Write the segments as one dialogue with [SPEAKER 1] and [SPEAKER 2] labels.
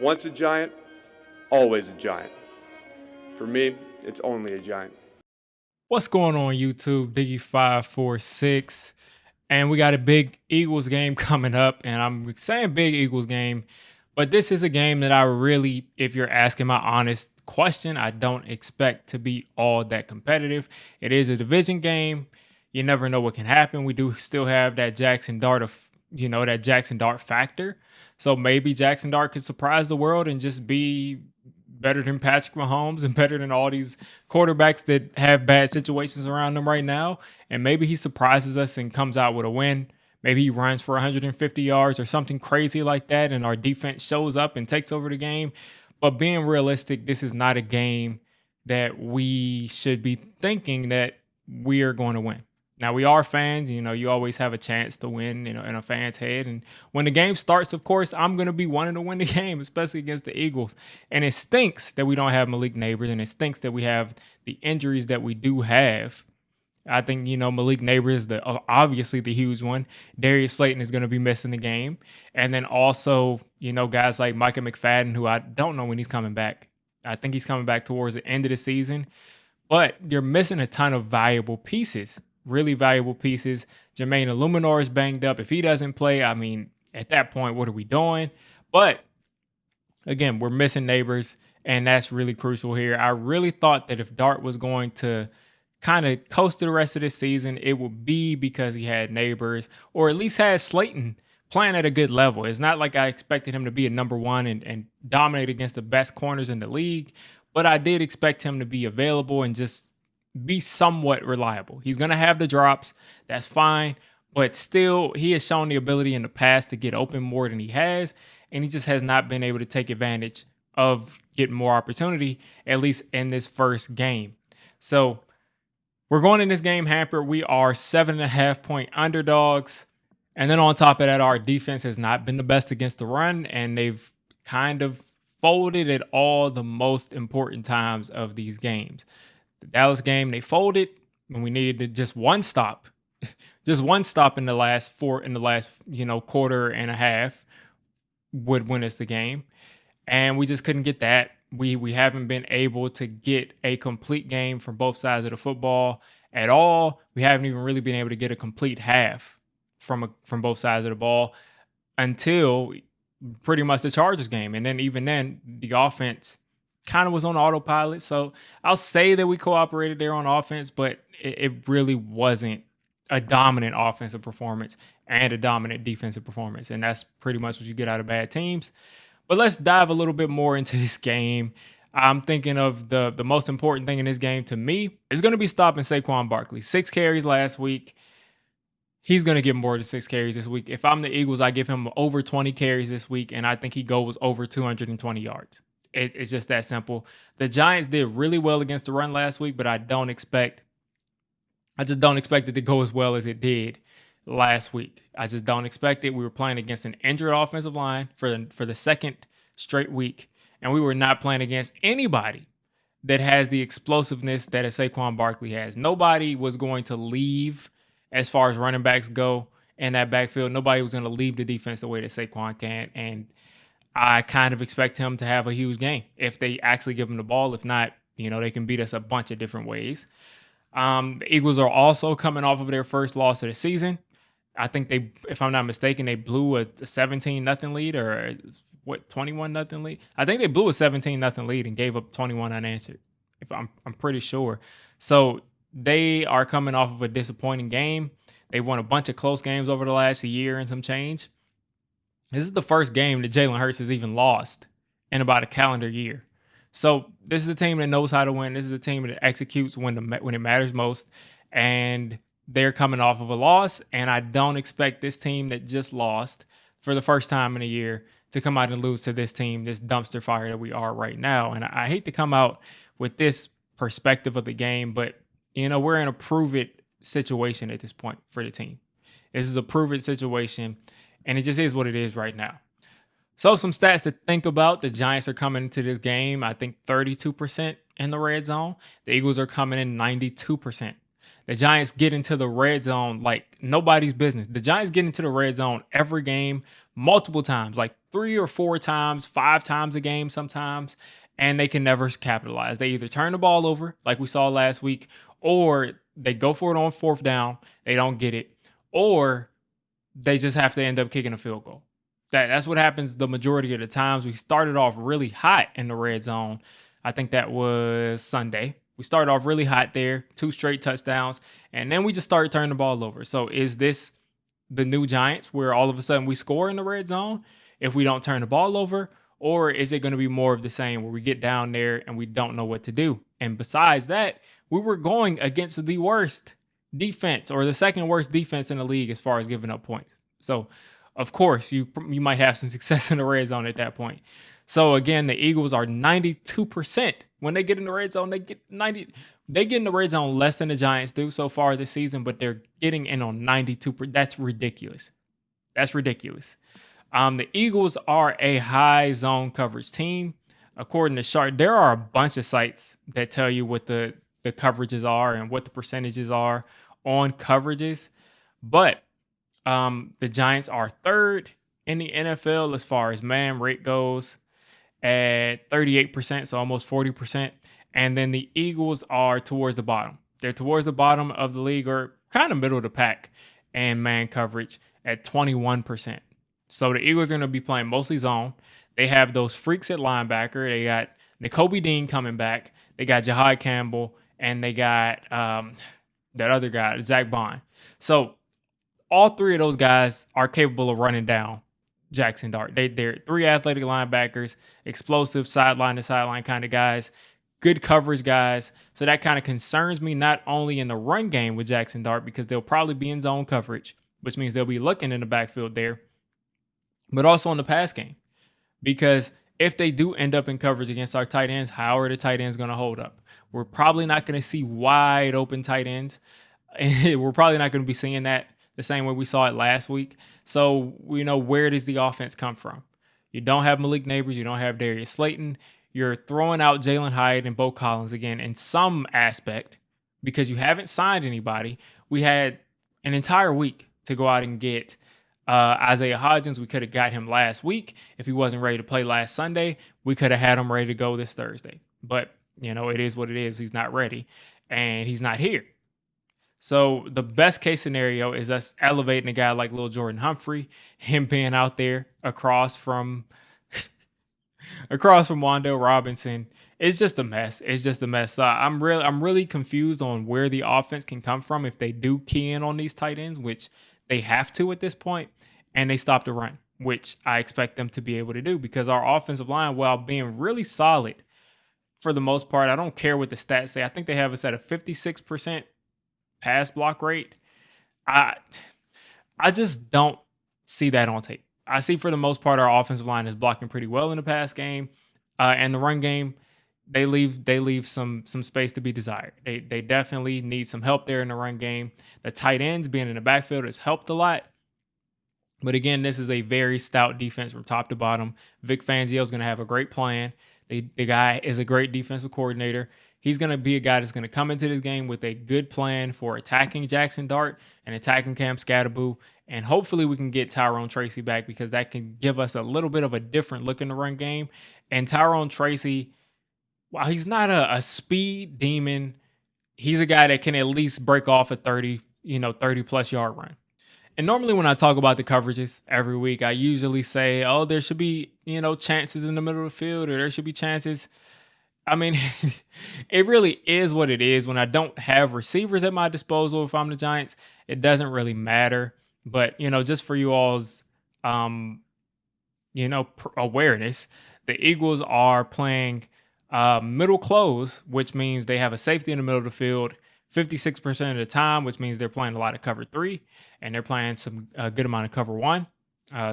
[SPEAKER 1] Once a giant, always a giant. For me, it's only a giant.
[SPEAKER 2] What's going on YouTube? Diggy546. And we got a big Eagles game coming up. And I'm saying big Eagles game, but this is a game that I really, if you're asking my honest question, I don't expect to be all that competitive. It is a division game. You never know what can happen. We do still have that Jaxson Dart that Jaxson Dart factor. So maybe Jaxson Dart could surprise the world and just be better than Patrick Mahomes and better than all these quarterbacks that have bad situations around them right now. And maybe he surprises us and comes out with a win. Maybe he runs for 150 yards or something crazy like that, and our defense shows up and takes over the game. But being realistic, this is not a game that we should be thinking that we are going to win. Now, we are fans. You always have a chance to win, in a fan's head. And when the game starts, of course, I'm going to be wanting to win the game, especially against the Eagles. And it stinks that we don't have Malik Neighbors, and it stinks that we have the injuries that we do have. I think, Malik Neighbors is obviously the huge one. Darius Slayton is going to be missing the game. And then also, guys like Micah McFadden, who I don't know when he's coming back. I think he's coming back towards the end of the season. But you're missing a ton of valuable pieces. Really valuable pieces. Jermaine Illuminor is banged up. If he doesn't play, at that point, what are we doing? But again, we're missing Neighbors, and that's really crucial here. I really thought that if Dart was going to kind of coast to the rest of this season, it would be because he had Neighbors, or at least had Slayton playing at a good level. It's not like I expected him to be a number one and dominate against the best corners in the league, but I did expect him to be available and just be somewhat reliable. He's going to have the drops. That's fine. But still, he has shown the ability in the past to get open more than he has. And he just has not been able to take advantage of getting more opportunity, at least in this first game. So we're going in this game hampered. We are 7.5-point underdogs. And then on top of that, our defense has not been the best against the run. And they've kind of folded at all the most important times of these games. The Dallas game, they folded when we needed just one stop. Just one stop in the last quarter and a half would win us the game. And we just couldn't get that. We haven't been able to get a complete game from both sides of the football at all. We haven't even really been able to get a complete half from both sides of the ball until pretty much the Chargers game. And then even then, the offense kind of was on autopilot. So I'll say that we cooperated there on offense, but it really wasn't a dominant offensive performance and a dominant defensive performance. And that's pretty much what you get out of bad teams. But let's dive a little bit more into this game. I'm thinking of the most important thing in this game to me is going to be stopping Saquon Barkley. 6 carries last week. He's going to get more than 6 carries this week. If I'm the Eagles, I give him over 20 carries this week, and I think he goes over 220 yards. It's just that simple. The Giants did really well against the run last week, but I just don't expect it to go as well as it did last week. I just don't expect it. We were playing against an injured offensive line for the second straight week, and we were not playing against anybody that has the explosiveness that a Saquon Barkley has. Nobody was going to leave as far as running backs go in that backfield. Nobody was going to leave the defense the way that Saquon can, and I kind of expect him to have a huge game if they actually give him the ball. If not, they can beat us a bunch of different ways. The Eagles are also coming off of their first loss of the season. I think if I'm not mistaken, they blew a 17-0 lead or 21-0 lead. I think they blew a 17-0 lead and gave up 21 unanswered. I'm pretty sure. So they are coming off of a disappointing game. They've won a bunch of close games over the last year and some change. This is the first game that Jalen Hurts has even lost in about a calendar year. So this is a team that knows how to win. This is a team that executes when it matters most. And they're coming off of a loss. And I don't expect this team that just lost for the first time in a year to come out and lose to this team, this dumpster fire that we are right now. And I hate to come out with this perspective of the game, but, we're in a prove-it situation at this point for the team. This is a prove-it situation. And it just is what it is right now. So some stats to think about. The Giants are coming into this game, I think 32% in the red zone. The Eagles are coming in 92%. The Giants get into the red zone like nobody's business. The Giants get into the red zone every game multiple times, like 3 or 4 times, 5 times a game sometimes, and they can never capitalize. They either turn the ball over, like we saw last week, or they go for it on fourth down, they don't get it, or they just have to end up kicking a field goal. That's what happens the majority of the times. We started off really hot in the red zone. I think that was Sunday. We started off really hot there, 2 straight touchdowns, and then we just started turning the ball over. So is this the new Giants where all of a sudden we score in the red zone if we don't turn the ball over? Or is it going to be more of the same where we get down there and we don't know what to do? And besides that, we were going against the worst defense, or the second worst defense in the league as far as giving up points. So, of course, you might have some success in the red zone at that point. So again, the Eagles are 92%. When they get in the red zone, they get 90. They get in the red zone less than the Giants do so far this season, but they're getting in on 92%. That's ridiculous. That's ridiculous. The Eagles are a high zone coverage team. According to Sharp, there are a bunch of sites that tell you what the coverages are and what the percentages are on coverages. But the Giants are third in the NFL as far as man rate goes at 38%, so almost 40%. And then the Eagles are towards the bottom. They're towards the bottom of the league, or kind of middle of the pack, and man coverage at 21%. So the Eagles are going to be playing mostly zone. They have those freaks at linebacker. They got Nakobe Dean coming back. They got Jahad Campbell, and they got that other guy, Zach Bond. So all 3 of those guys are capable of running down Jaxson Dart. They're 3 athletic linebackers, explosive sideline to sideline kind of guys, good coverage guys. So that kind of concerns me, not only in the run game with Jaxson Dart, because they'll probably be in zone coverage, which means they'll be looking in the backfield there, but also in the pass game. Because if they do end up in coverage against our tight ends, how are the tight ends going to hold up? We're probably not going to see wide open tight ends. We're probably not going to be seeing that the same way we saw it last week. So, where does the offense come from? You don't have Malik Neighbors. You don't have Darius Slayton. You're throwing out Jalen Hyatt and Bo Collins again in some aspect because you haven't signed anybody. We had an entire week to go out and get Isaiah Hodgins. We could have got him last week. If he wasn't ready to play last Sunday, we could have had him ready to go this Thursday. But, it is what it is. He's not ready, and he's not here. So the best case scenario is us elevating a guy like Lil Jordan Humphrey, him being out there across from Wandale Robinson. It's just a mess. It's just a mess. I'm really confused on where the offense can come from if they do key in on these tight ends, which they have to at this point, and they stop the run, which I expect them to be able to do, because our offensive line, while being really solid for the most part, I don't care what the stats say. I think they have us at a 56% pass block rate. I just don't see that on tape. I see for the most part our offensive line is blocking pretty well in the pass game, and the run game they leave some space to be desired. They definitely need some help there in the run game. The tight ends being in the backfield has helped a lot. But again, this is a very stout defense from top to bottom. Vic Fangio is going to have a great plan. The guy is a great defensive coordinator. He's going to be a guy that's going to come into this game with a good plan for attacking Jaxson Dart and attacking Cam Scatterboo. And hopefully we can get Tyrone Tracy back, because that can give us a little bit of a different look in the run game. And Tyrone Tracy, while he's not a speed demon, he's a guy that can at least break off a 30 plus yard run. And normally when I talk about the coverages every week, I usually say, oh, there should be, chances in the middle of the field, or there should be chances. I mean, it really is what it is. When I don't have receivers at my disposal, if I'm the Giants, it doesn't really matter. But, just for you all's, awareness, the Eagles are playing middle close, which means they have a safety in the middle of the field 56% of the time, which means they're playing a lot of cover 3, and they're playing a good amount of cover 1.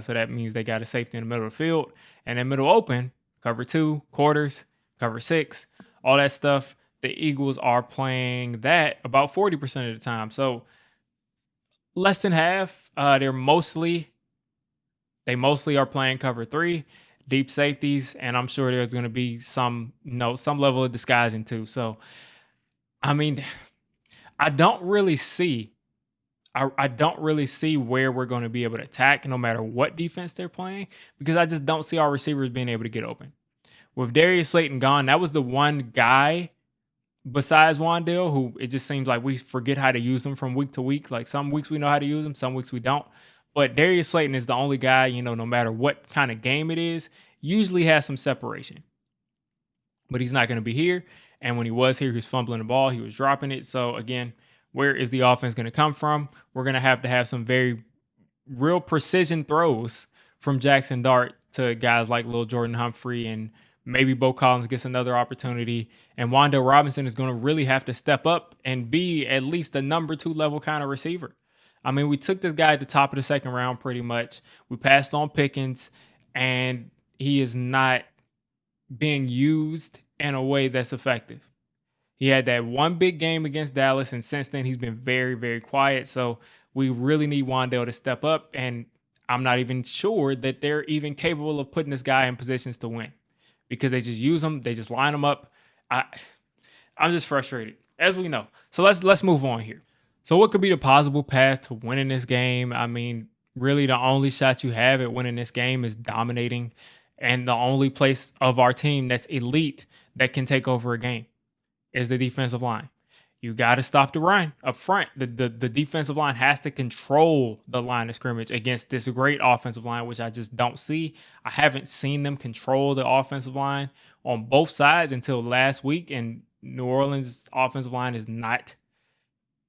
[SPEAKER 2] So that means they got a safety in the middle of the field, and then middle open, cover 2, quarters, cover 6, all that stuff. The Eagles are playing that about 40% of the time. So less than half. They mostly are playing cover 3, deep safeties, and I'm sure there's going to be some level of disguising too. So, I mean, I don't really see I don't really see where we're going to be able to attack no matter what defense they're playing, because I just don't see our receivers being able to get open. With Darius Slayton gone, that was the one guy besides Wandale who it just seems like we forget how to use him from week to week. Like some weeks we know how to use him, some weeks we don't. But Darius Slayton is the only guy, no matter what kind of game it is, usually has some separation. But he's not going to be here. And when he was here, he was fumbling the ball. He was dropping it. So again, where is the offense going to come from? We're going to have some very real precision throws from Jaxson Dart to guys like Lil Jordan Humphrey, and maybe Bo Collins gets another opportunity. And Wan'Dale Robinson is going to really have to step up and be at least a number 2 level kind of receiver. I mean, we took this guy at the top of the second round pretty much. We passed on Pickens, and he is not being used in a way that's effective. He had that one big game against Dallas, and since then he's been very, very quiet. So we really need Wan'Dale to step up, and I'm not even sure that they're even capable of putting this guy in positions to win, because they just use him, they just line him up. I'm just frustrated, as we know. So let's move on here. So what could be the possible path to winning this game? I mean, really the only shot you have at winning this game is dominating, and the only place of our team that's elite that can take over a game is the defensive line. You got to stop the run up front. The defensive line has to control the line of scrimmage against this great offensive line, which I just don't see. I haven't seen them control the offensive line on both sides until last week, and New Orleans' offensive line is not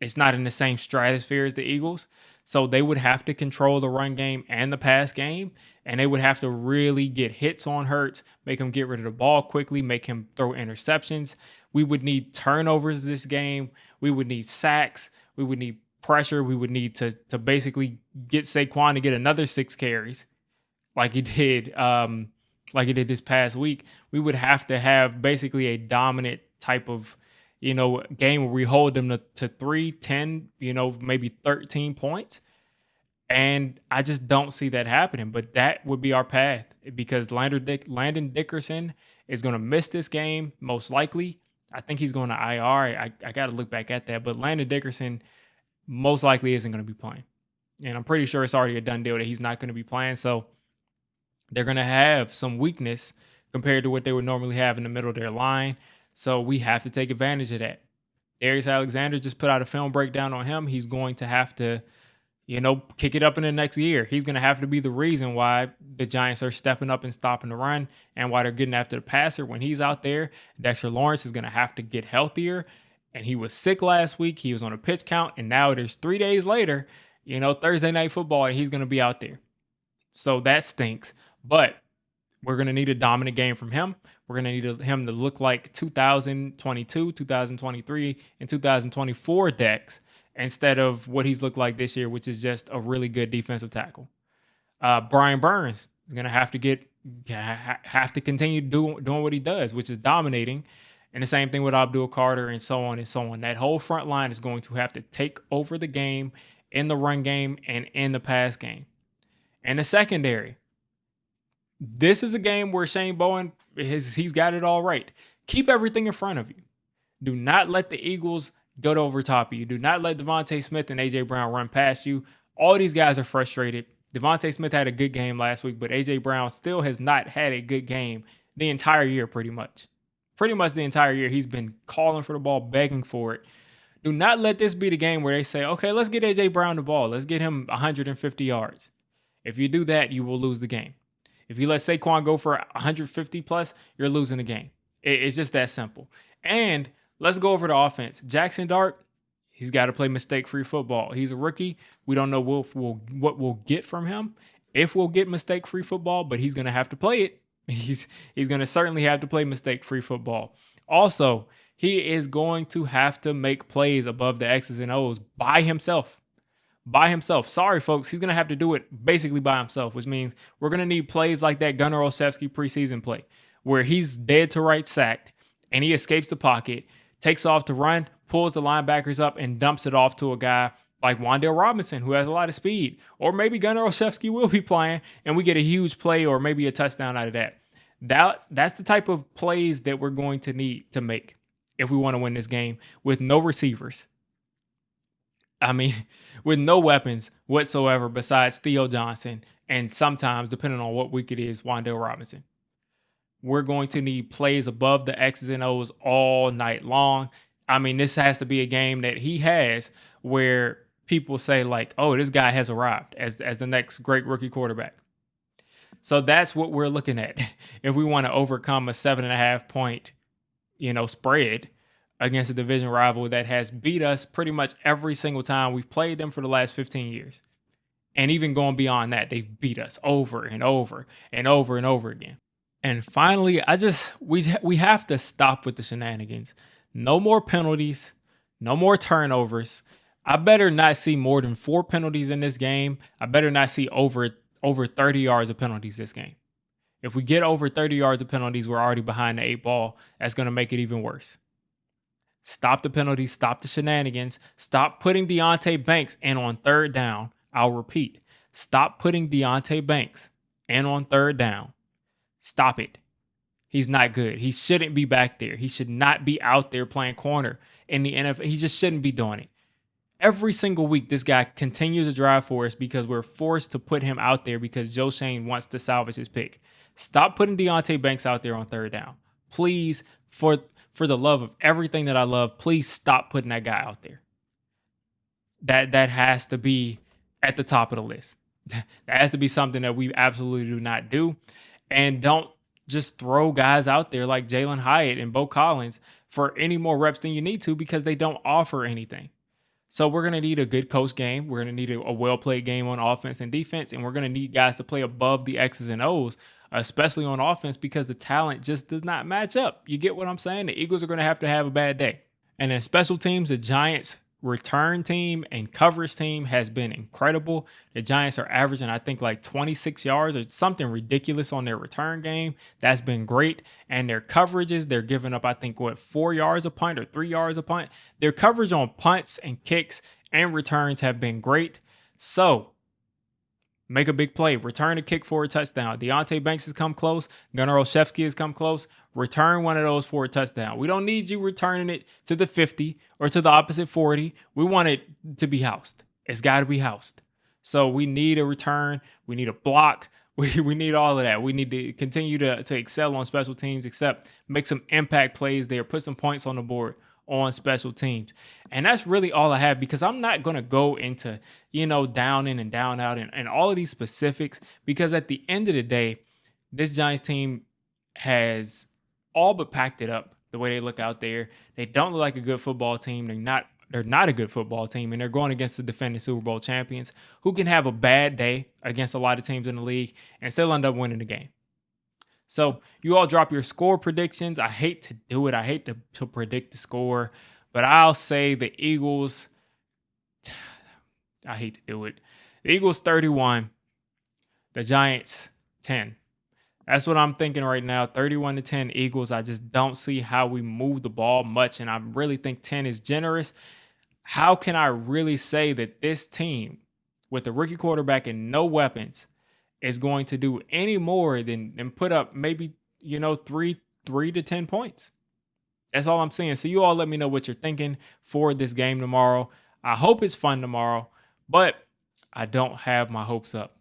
[SPEAKER 2] in the same stratosphere as the Eagles. So they would have to control the run game and the pass game, and they would have to really get hits on Hurts, make him get rid of the ball quickly, make him throw interceptions. We would need turnovers this game. We would need sacks. We would need pressure. We would need to basically get Saquon to get another 6 carries like he did this past week. We would have to have basically a dominant type of game where we hold them to 3, 10, maybe 13 points. And I just don't see that happening. But that would be our path, because Landon Dickerson is going to miss this game, most likely. I think he's going to IR. I got to look back at that. But Landon Dickerson most likely isn't going to be playing. And I'm pretty sure it's already a done deal that he's not going to be playing. So they're going to have some weakness compared to what they would normally have in the middle of their line. So we have to take advantage of that. Darius Alexander just put out a film breakdown on him. He's going to have to, kick it up in the next year. He's going to have to be the reason why the Giants are stepping up and stopping the run, and why they're getting after the passer when he's out there. Dexter Lawrence is going to have to get healthier. And he was sick last week. He was on a pitch count, and now there's 3 days later, Thursday Night Football, and he's going to be out there. So that stinks. But we're going to need a dominant game from him. We're going to need him to look like 2022, 2023, and 2024 Dex, instead of what he's looked like this year, which is just a really good defensive tackle. Brian Burns is going to have to continue doing what he does, which is dominating. And the same thing with Abdul Carter, and so on and so on. That whole front line is going to have to take over the game in the run game and in the pass game. And the secondary. This is a game where Shane Bowen, he's got it all right. Keep everything in front of you. Do not let the Eagles go over top of you. Do not let Devontae Smith and A.J. Brown run past you. All these guys are frustrated. Devontae Smith had a good game last week, but A.J. Brown still has not had a good game the entire year, pretty much. Pretty much the entire year, he's been calling for the ball, begging for it. Do not let this be the game where they say, okay, let's get A.J. Brown the ball. Let's get him 150 yards. If you do that, you will lose the game. If you let Saquon go for 150 plus, you're losing the game. It's just that simple. And let's go over the offense. Jaxson Dart, he's got to play mistake-free football. He's a rookie. We don't know what we'll get from him, if we'll get mistake-free football, but he's going to have to play it. He's going to certainly have to play mistake-free football. Also, he is going to have to make plays above the X's and O's by himself. Sorry, folks. He's going to have to do it basically by himself, which means we're going to need plays like that Gunnar Olszewski preseason play, where he's dead to right sacked and he escapes the pocket, takes off to run, pulls the linebackers up, and dumps it off to a guy like Wan'Dale Robinson, who has a lot of speed. Or maybe Gunnar Olszewski will be playing and we get a huge play or maybe a touchdown out of that. That's the type of plays that we're going to need to make if we want to win this game with no receivers. I mean, with no weapons whatsoever besides Theo Johnson and sometimes, depending on what week it is, Wan'Dale Robinson. We're going to need plays above the X's and O's all night long. I mean, this has to be a game that he has where people say like, oh, this guy has arrived as the next great rookie quarterback. So that's what we're looking at if we want to overcome a 7.5 point, spread against a division rival that has beat us pretty much every single time we've played them for the last 15 years. And even going beyond that, they've beat us over and over and over and over again. And finally, we have to stop with the shenanigans. No more penalties, no more turnovers. I better not see more than 4 penalties in this game. I better not see over 30 yards of penalties this game. If we get over 30 yards of penalties, we're already behind the 8 ball. That's going to make it even worse. Stop the penalties, stop the shenanigans, stop putting Deonte Banks in on 3rd down. I'll repeat, stop putting Deonte Banks in on 3rd down. Stop it. He's not good. He shouldn't be back there. He should not be out there playing corner in the NFL. He just shouldn't be doing it. Every single week, this guy continues to drive for us because we're forced to put him out there because Joe Schoen wants to salvage his pick. Stop putting Deonte Banks out there on 3rd down. Please, for the love of everything that I love, please stop putting that guy out there. That has to be at the top of the list. That has to be something that we absolutely do not do. And don't just throw guys out there like Jalen Hyatt and Bo Collins for any more reps than you need to because they don't offer anything. So we're going to need a good coach game. We're going to need a well-played game on offense and defense. And we're going to need guys to play above the X's and O's, especially on offense, because the talent just does not match up. You get what I'm saying? The Eagles are going to have a bad day. And in special teams, the Giants return team and coverage team has been incredible. The Giants are averaging, I think, like 26 yards or something ridiculous on their return game. That's been great. And their coverages, they're giving up, I think, 4 yards a punt or 3 yards a punt. Their coverage on punts and kicks and returns have been great. So make a big play. Return a kick for a touchdown. Deonte Banks has come close. Gunnar Olszewski has come close. Return one of those for a touchdown. We don't need you returning it to the 50 or to the opposite 40. We want it to be housed. It's got to be housed. So we need a return. We need a block. We need all of that. We need to continue to excel on special teams, except make some impact plays there. Put some points on the board on special teams. And that's really all I have, because I'm not going to go into, down in and down out and all of these specifics, because at the end of the day, this Giants team has all but packed it up the way they look out there. They don't look like a good football team. They're not a good football team, and they're going against the defending Super Bowl champions who can have a bad day against a lot of teams in the league and still end up winning the game. So you all drop your score predictions. I hate to do it. I hate to predict the score, but I'll say the Eagles, I hate to do it. The Eagles 31, the Giants 10. That's what I'm thinking right now. 31-10 Eagles. I just don't see how we move the ball much, and I really think 10 is generous. How can I really say that this team, with the rookie quarterback and no weapons, is going to do any more than put up maybe, 3 to 10 points? That's all I'm saying. So you all let me know what you're thinking for this game tomorrow. I hope it's fun tomorrow, but I don't have my hopes up.